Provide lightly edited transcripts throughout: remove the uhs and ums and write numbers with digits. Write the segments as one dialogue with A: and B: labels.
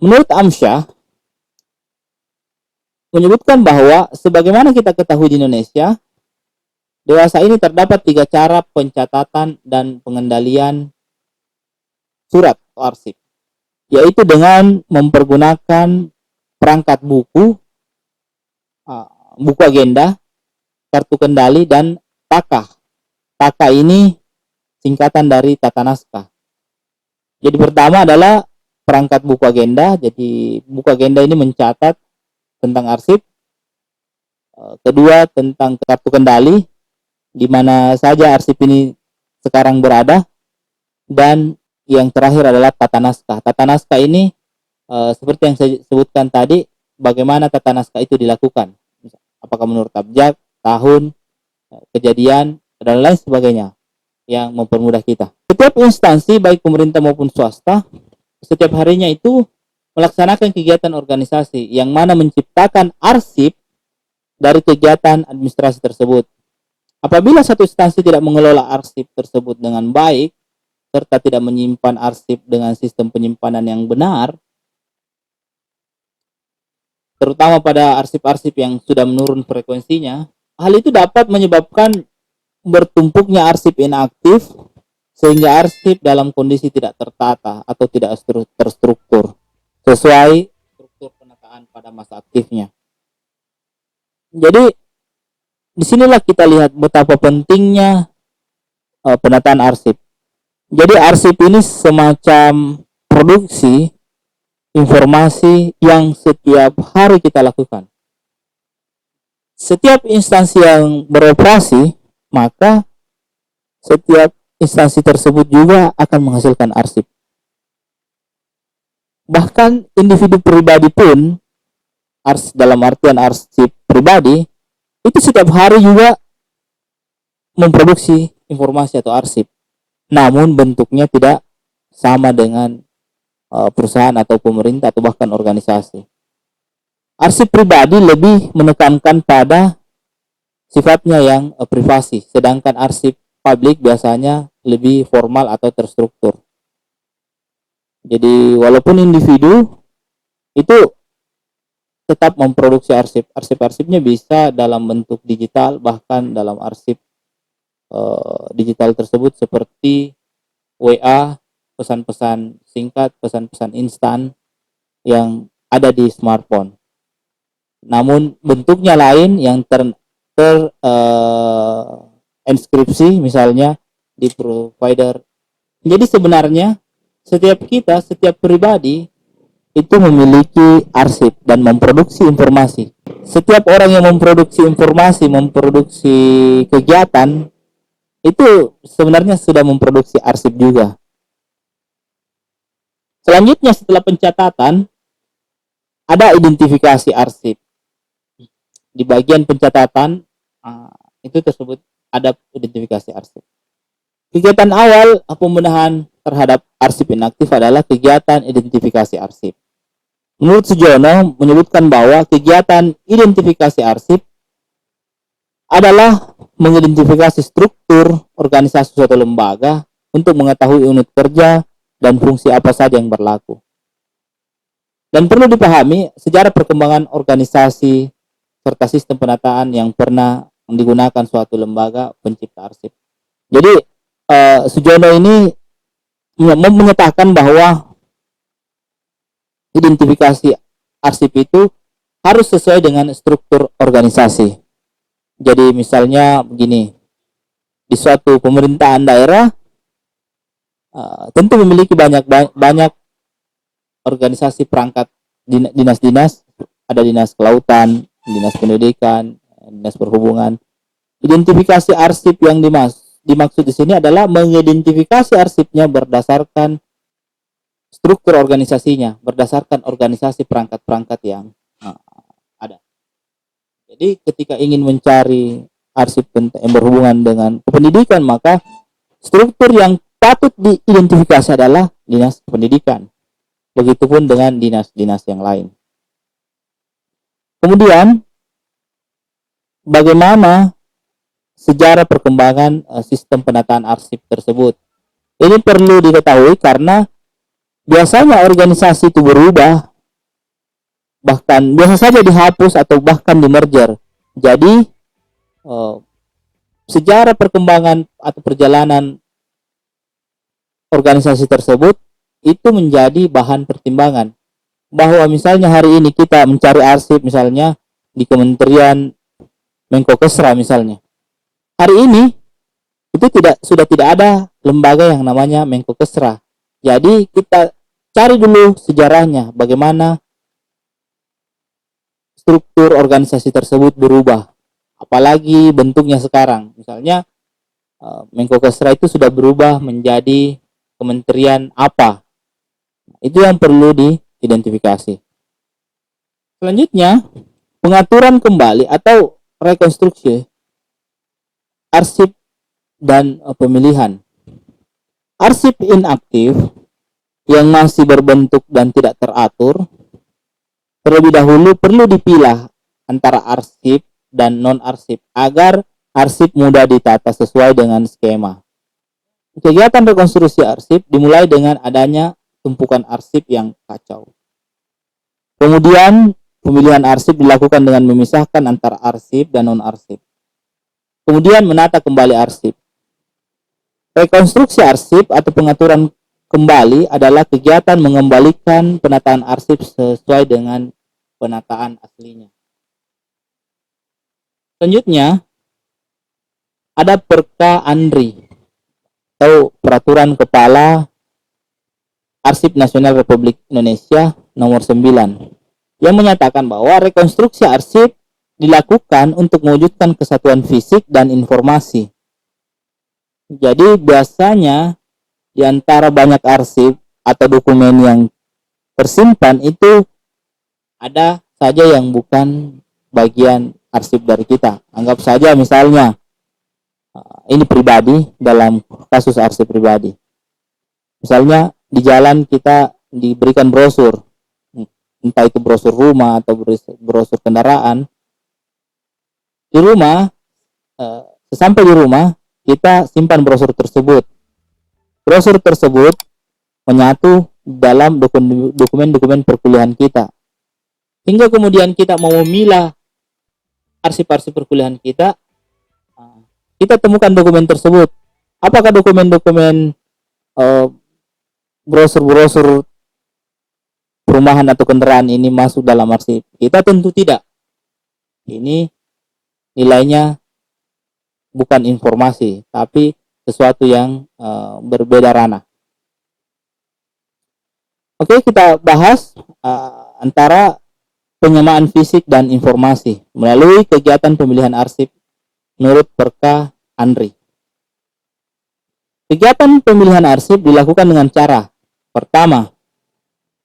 A: Menurut Amsyah, menyebutkan bahwa sebagaimana kita ketahui di Indonesia, dewasa ini terdapat 3 cara pencatatan dan pengendalian surat atau arsip, yaitu dengan mempergunakan perangkat buku, buku agenda, kartu kendali, dan taka. Taka ini singkatan dari tata naskah. Jadi pertama adalah perangkat buku agenda. Jadi buku agenda ini mencatat tentang arsip. Kedua, tentang kartu kendali, di mana saja arsip ini sekarang berada. Dan yang terakhir adalah tata naskah. Tata naskah ini seperti yang saya sebutkan tadi, bagaimana tata naskah itu dilakukan. Apakah menurut abjad, tahun, kejadian, dan lain sebagainya yang mempermudah kita. Setiap instansi, baik pemerintah maupun swasta, setiap harinya itu melaksanakan kegiatan organisasi yang mana menciptakan arsip dari kegiatan administrasi tersebut. Apabila satu instansi tidak mengelola arsip tersebut dengan baik, serta tidak menyimpan arsip dengan sistem penyimpanan yang benar, terutama pada arsip-arsip yang sudah menurun frekuensinya, hal itu dapat menyebabkan bertumpuknya arsip inaktif, sehingga arsip dalam kondisi tidak tertata atau tidak terstruktur sesuai struktur penataan pada masa aktifnya. Jadi disinilah kita lihat betapa pentingnya penataan arsip. Jadi arsip ini semacam produksi informasi yang setiap hari kita lakukan. Setiap instansi yang beroperasi, maka setiap instansi tersebut juga akan menghasilkan arsip. Bahkan individu pribadi pun, dalam artian arsip pribadi, itu setiap hari juga memproduksi informasi atau arsip. Namun bentuknya tidak sama dengan perusahaan atau pemerintah atau bahkan organisasi. Arsip pribadi lebih menekankan pada sifatnya yang privasi, sedangkan arsip publik biasanya lebih formal atau terstruktur. Jadi walaupun individu itu tetap memproduksi arsip, arsip-arsipnya bisa dalam bentuk digital, bahkan dalam arsip digital tersebut seperti WA, pesan-pesan singkat, pesan-pesan instan yang ada di smartphone. Namun bentuknya lain yang inskripsi misalnya di provider. Jadi sebenarnya setiap pribadi itu memiliki arsip dan memproduksi informasi. Setiap orang yang memproduksi informasi, memproduksi kegiatan, itu sebenarnya sudah memproduksi arsip juga. Selanjutnya setelah pencatatan, ada identifikasi arsip. Di bagian pencatatan itu tersebut ada identifikasi arsip. Kegiatan awal pembenahan terhadap arsip inaktif adalah kegiatan identifikasi arsip. Menurut Sujono menyebutkan bahwa kegiatan identifikasi arsip adalah mengidentifikasi struktur organisasi suatu lembaga untuk mengetahui unit kerja dan fungsi apa saja yang berlaku. Dan perlu dipahami sejarah perkembangan organisasi serta sistem penataan yang pernah digunakan suatu lembaga pencipta arsip. Jadi Sujono ini menyatakan bahwa identifikasi arsip itu harus sesuai dengan struktur organisasi. Jadi misalnya begini, di suatu pemerintahan daerah tentu memiliki banyak organisasi perangkat dinas-dinas, ada dinas kelautan, dinas pendidikan, dinas perhubungan. Identifikasi arsip yang dimaksud di sini adalah mengidentifikasi arsipnya berdasarkan struktur organisasinya, berdasarkan organisasi perangkat-perangkat yang ada. Jadi ketika ingin mencari arsip yang berhubungan dengan pendidikan, maka struktur yang patut diidentifikasi adalah dinas pendidikan. Begitupun dengan dinas-dinas yang lain. Kemudian, bagaimana sejarah perkembangan sistem penataan arsip tersebut? Ini perlu diketahui karena biasanya organisasi itu berubah bahkan biasa saja dihapus atau bahkan di-merger. Jadi sejarah perkembangan atau perjalanan organisasi tersebut itu menjadi bahan pertimbangan, bahwa misalnya hari ini kita mencari arsip misalnya di Kementerian Menkokesra misalnya. Hari ini itu sudah tidak ada lembaga yang namanya Menkokesra. Jadi kita cari dulu sejarahnya, bagaimana struktur organisasi tersebut berubah, apalagi bentuknya sekarang. Misalnya Menkokesra itu sudah berubah menjadi kementerian apa. Itu yang perlu diidentifikasi. Selanjutnya, pengaturan kembali atau rekonstruksi arsip dan pemilihan. Arsip inaktif yang masih berbentuk dan tidak teratur, terlebih dahulu perlu dipilah antara arsip dan non-arsip agar arsip mudah ditata sesuai dengan skema. Kegiatan rekonstruksi arsip dimulai dengan adanya tumpukan arsip yang kacau. Kemudian pemilihan arsip dilakukan dengan memisahkan antara arsip dan non-arsip. Kemudian menata kembali arsip. Rekonstruksi arsip atau pengaturan kembali adalah kegiatan mengembalikan penataan arsip sesuai dengan penataan aslinya. Selanjutnya, ada Perka Andri atau Peraturan Kepala Arsip Nasional Republik Indonesia nomor 9 yang menyatakan bahwa rekonstruksi arsip dilakukan untuk mewujudkan kesatuan fisik dan informasi. Jadi biasanya di antara banyak arsip atau dokumen yang tersimpan itu ada saja yang bukan bagian arsip dari kita. Anggap saja misalnya ini pribadi dalam kasus arsip pribadi. Misalnya di jalan kita diberikan brosur, entah itu brosur rumah atau brosur kendaraan. Di rumah, sesampai di rumah kita simpan brosur tersebut. Brosur tersebut menyatu dalam dokumen-dokumen perkuliahan kita. Hingga kemudian kita mau memilah arsip-arsip perkuliahan kita, kita temukan dokumen tersebut. Apakah dokumen-dokumen brosur-brosur perumahan atau kendaraan ini masuk dalam arsip? Kita tentu tidak. Ini nilainya bukan informasi, tapi sesuatu yang berbeda ranah. Oke, kita bahas antara penyamaan fisik dan informasi melalui kegiatan pemilihan arsip menurut Perka Andri. Kegiatan pemilihan arsip dilakukan dengan cara pertama,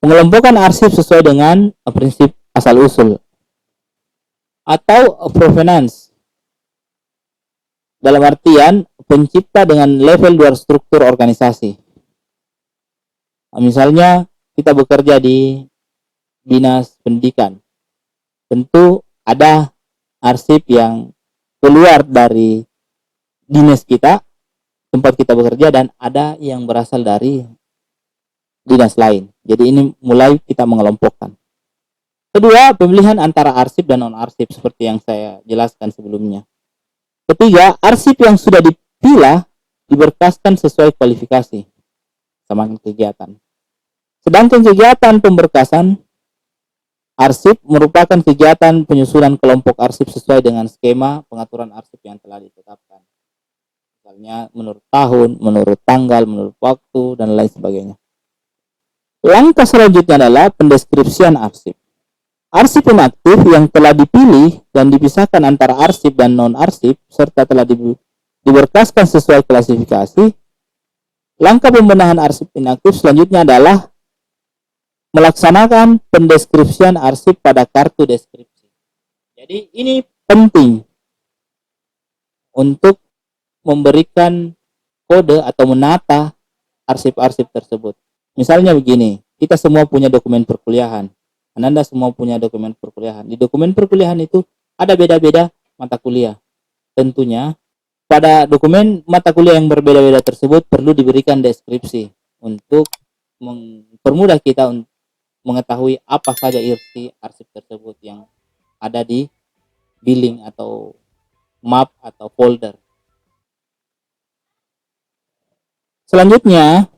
A: pengelompokan arsip sesuai dengan prinsip asal-usul atau provenance. Dalam artian pencipta dengan level 2 struktur organisasi. Misalnya kita bekerja di dinas pendidikan, tentu ada arsip yang keluar dari dinas kita, tempat kita bekerja, dan ada yang berasal dari dinas lain. Jadi ini mulai kita mengelompokkan. Kedua, pemilihan antara arsip dan non-arsip seperti yang saya jelaskan sebelumnya. Ketiga, arsip yang sudah dipilah diberkaskan sesuai kualifikasi sama kegiatan. Sedangkan kegiatan pemberkasan arsip merupakan kegiatan penyusunan kelompok arsip sesuai dengan skema pengaturan arsip yang telah ditetapkan. Misalnya menurut tahun, menurut tanggal, menurut waktu, dan lain sebagainya. Langkah selanjutnya adalah pendeskripsian arsip. Arsip inaktif yang telah dipilih dan dipisahkan antara arsip dan non-arsip serta telah diberkaskan sesuai klasifikasi. Langkah pembenahan arsip inaktif selanjutnya adalah melaksanakan pendeskripsian arsip pada kartu deskripsi. Jadi ini penting untuk memberikan kode atau menata arsip-arsip tersebut. Misalnya begini, kita semua punya dokumen perkuliahan. Anda semua punya dokumen perkuliahan. Di dokumen perkuliahan itu ada beda-beda mata kuliah. Tentunya pada dokumen mata kuliah yang berbeda-beda tersebut perlu diberikan deskripsi untuk mempermudah kita mengetahui apa saja isi arsip tersebut yang ada di billing atau map atau folder. Selanjutnya,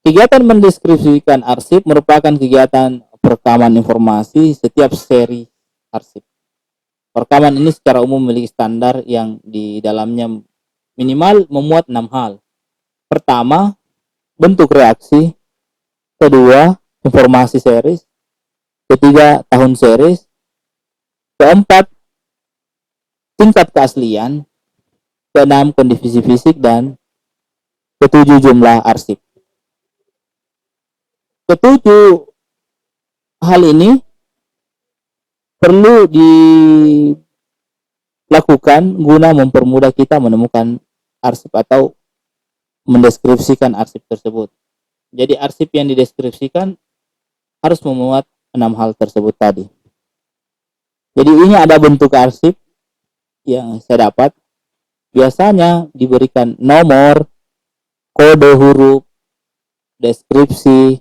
A: kegiatan mendeskripsikan arsip merupakan kegiatan perekaman informasi setiap seri arsip. Perekaman ini secara umum memiliki standar yang di dalamnya minimal memuat 6 hal. Pertama, bentuk reaksi. Kedua, informasi series. Ketiga, tahun series. Keempat, tingkat keaslian. Keenam, kondisi fisik. Dan ketujuh, jumlah arsip. Ketujuh hal ini perlu dilakukan guna mempermudah kita menemukan arsip atau mendeskripsikan arsip tersebut. Jadi arsip yang dideskripsikan harus memuat 6 hal tersebut tadi. Jadi ini ada bentuk arsip yang saya dapat. Biasanya diberikan nomor, kode huruf, deskripsi,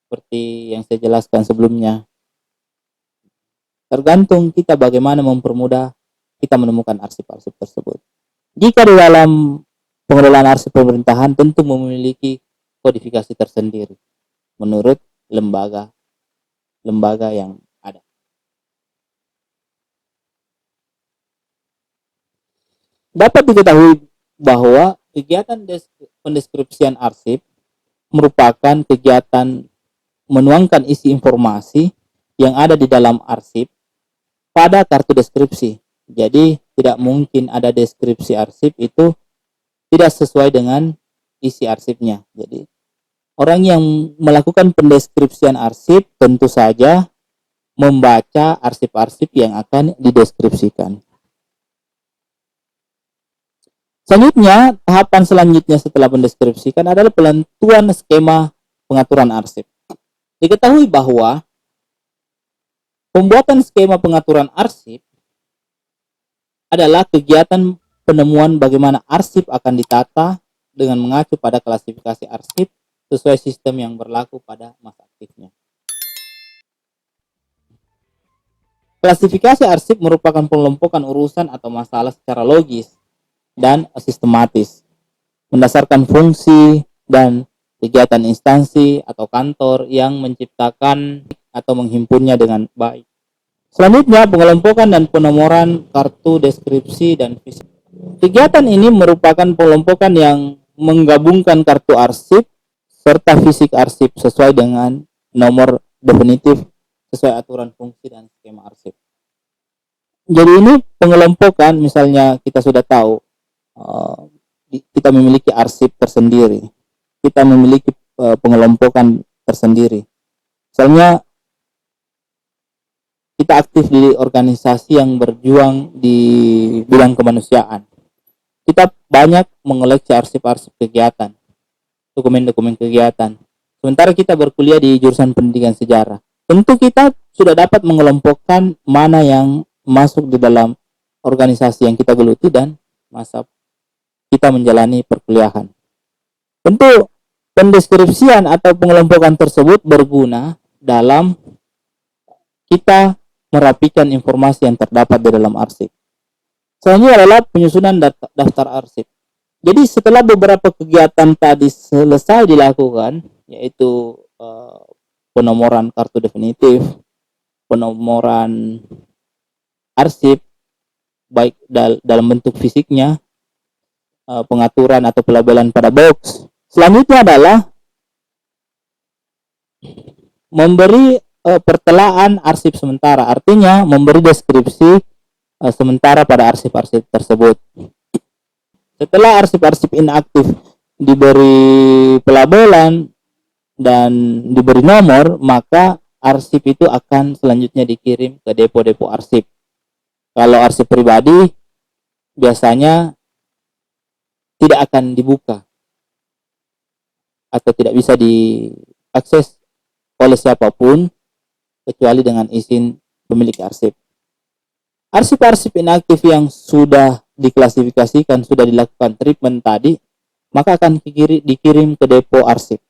A: seperti yang saya jelaskan sebelumnya. Tergantung kita bagaimana mempermudah kita menemukan arsip-arsip tersebut. Jika di dalam pengelolaan arsip pemerintahan tentu memiliki kodifikasi tersendiri menurut lembaga yang ada. Dapat diketahui bahwa kegiatan pendeskripsian arsip merupakan kegiatan menuangkan isi informasi yang ada di dalam arsip pada kartu deskripsi. Jadi tidak mungkin ada deskripsi arsip itu tidak sesuai dengan isi arsipnya. Jadi orang yang melakukan pendeskripsian arsip tentu saja membaca arsip-arsip yang akan dideskripsikan. Selanjutnya, tahapan selanjutnya setelah mendeskripsikan adalah penentuan skema pengaturan arsip. Diketahui bahwa pembuatan skema pengaturan arsip adalah kegiatan penemuan bagaimana arsip akan ditata dengan mengacu pada klasifikasi arsip sesuai sistem yang berlaku pada masa aktifnya. Klasifikasi arsip merupakan pengelompokan urusan atau masalah secara logis dan sistematis, berdasarkan fungsi dan kegiatan instansi atau kantor yang menciptakan atau menghimpunnya dengan baik. Selanjutnya, pengelompokan dan penomoran kartu deskripsi dan fisik. Kegiatan ini merupakan pengelompokan yang menggabungkan kartu arsip serta fisik arsip sesuai dengan nomor definitif sesuai aturan fungsi dan skema arsip. Jadi ini pengelompokan, misalnya kita sudah tahu kita memiliki arsip tersendiri, kita memiliki pengelompokan tersendiri. Misalnya kita aktif di organisasi yang berjuang di bidang kemanusiaan. Kita banyak mengoleksi arsip-arsip kegiatan, dokumen-dokumen kegiatan. Sementara kita berkuliah di jurusan pendidikan sejarah. Tentu kita sudah dapat mengelompokkan mana yang masuk di dalam organisasi yang kita geluti dan masa kita menjalani perkuliahan. Tentu pendeskripsian atau pengelompokan tersebut berguna dalam kita merapikan informasi yang terdapat di dalam arsip. Selanjutnya adalah penyusunan daftar arsip. Jadi setelah beberapa kegiatan tadi selesai dilakukan, yaitu penomoran kartu definitif, penomoran arsip baik dalam bentuk fisiknya, pengaturan atau pelabelan pada box. Selanjutnya adalah memberi pertelaan arsip sementara, artinya memberi deskripsi sementara pada arsip-arsip tersebut. Setelah arsip-arsip inaktif diberi pelabelan dan diberi nomor, maka arsip itu akan selanjutnya dikirim ke depo-depo arsip. Kalau arsip pribadi biasanya tidak akan dibuka atau tidak bisa diakses oleh siapapun kecuali dengan izin pemilik arsip. Arsip-arsip inaktif yang sudah diklasifikasikan, sudah dilakukan treatment tadi, maka akan dikirim ke depo arsip.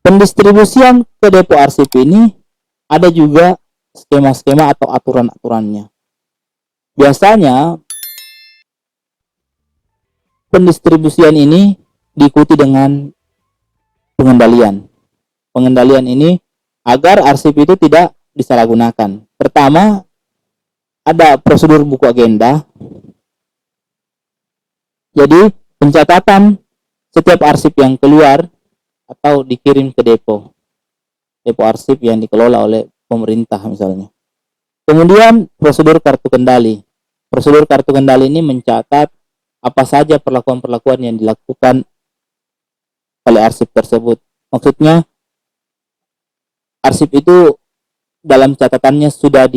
A: Pendistribusian ke depo arsip ini ada juga skema-skema atau aturan-aturannya. Biasanya pendistribusian ini diikuti dengan pengendalian. Pengendalian ini agar arsip itu tidak disalahgunakan. Pertama, ada prosedur buku agenda. Jadi, pencatatan setiap arsip yang keluar atau dikirim ke depo arsip yang dikelola oleh pemerintah misalnya. Kemudian prosedur kartu kendali. Prosedur kartu kendali ini mencatat apa saja perlakuan-perlakuan yang dilakukan oleh arsip tersebut. Maksudnya arsip itu dalam catatannya sudah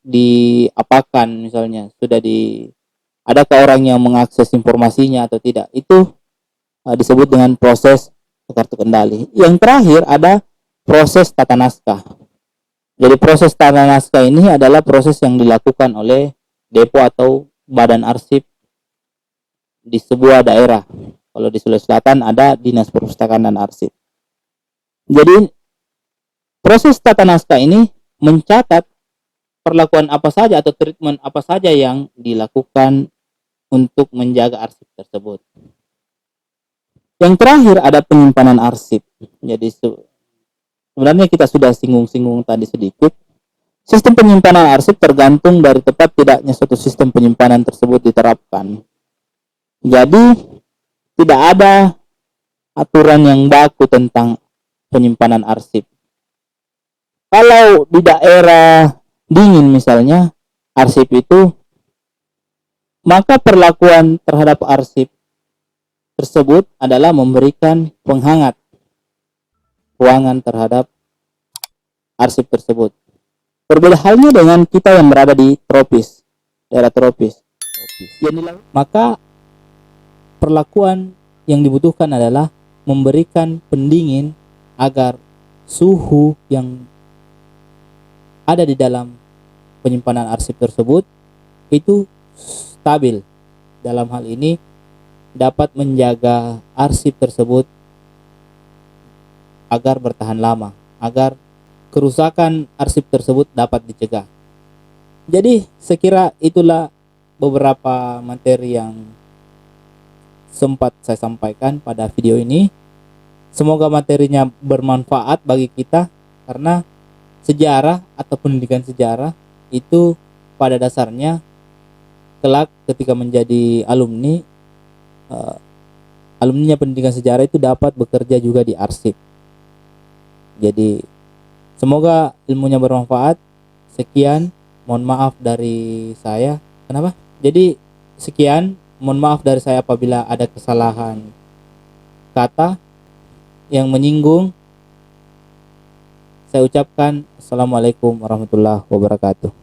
A: diapakan misalnya, adakah orang yang mengakses informasinya atau tidak. Itu disebut dengan proses kartu kendali. Yang terakhir ada proses tata naskah. Jadi proses tata naskah ini adalah proses yang dilakukan oleh depo atau badan arsip di sebuah daerah. Kalau di Sulawesi Selatan ada Dinas Perpustakaan dan Arsip. Jadi proses tata naskah ini mencatat perlakuan apa saja atau treatment apa saja yang dilakukan untuk menjaga arsip tersebut. Yang terakhir ada penyimpanan arsip. Jadi sebenarnya kita sudah singgung-singgung tadi sedikit. Sistem penyimpanan arsip tergantung dari tepat tidaknya suatu sistem penyimpanan tersebut diterapkan. Jadi tidak ada aturan yang baku tentang penyimpanan arsip. Kalau di daerah dingin misalnya arsip itu, maka perlakuan terhadap arsip tersebut adalah memberikan penghangat ruangan terhadap arsip tersebut. Berbeda halnya dengan kita yang berada di tropis, daerah tropis. Maka perlakuan yang dibutuhkan adalah memberikan pendingin agar suhu yang ada di dalam penyimpanan arsip tersebut itu stabil. Dalam hal ini dapat menjaga arsip tersebut agar bertahan lama, agar kerusakan arsip tersebut dapat dicegah. Jadi sekira itulah beberapa materi yang sempat saya sampaikan pada video ini. Semoga materinya bermanfaat bagi kita, karena sejarah atau pendidikan sejarah itu pada dasarnya kelak ketika menjadi alumni, alumninya pendidikan sejarah itu dapat bekerja juga di arsip. Jadi semoga ilmunya bermanfaat. Sekian, mohon maaf dari saya. Kenapa? Jadi sekian, mohon maaf dari saya apabila ada kesalahan kata yang menyinggung. Saya ucapkan assalamualaikum warahmatullahi wabarakatuh.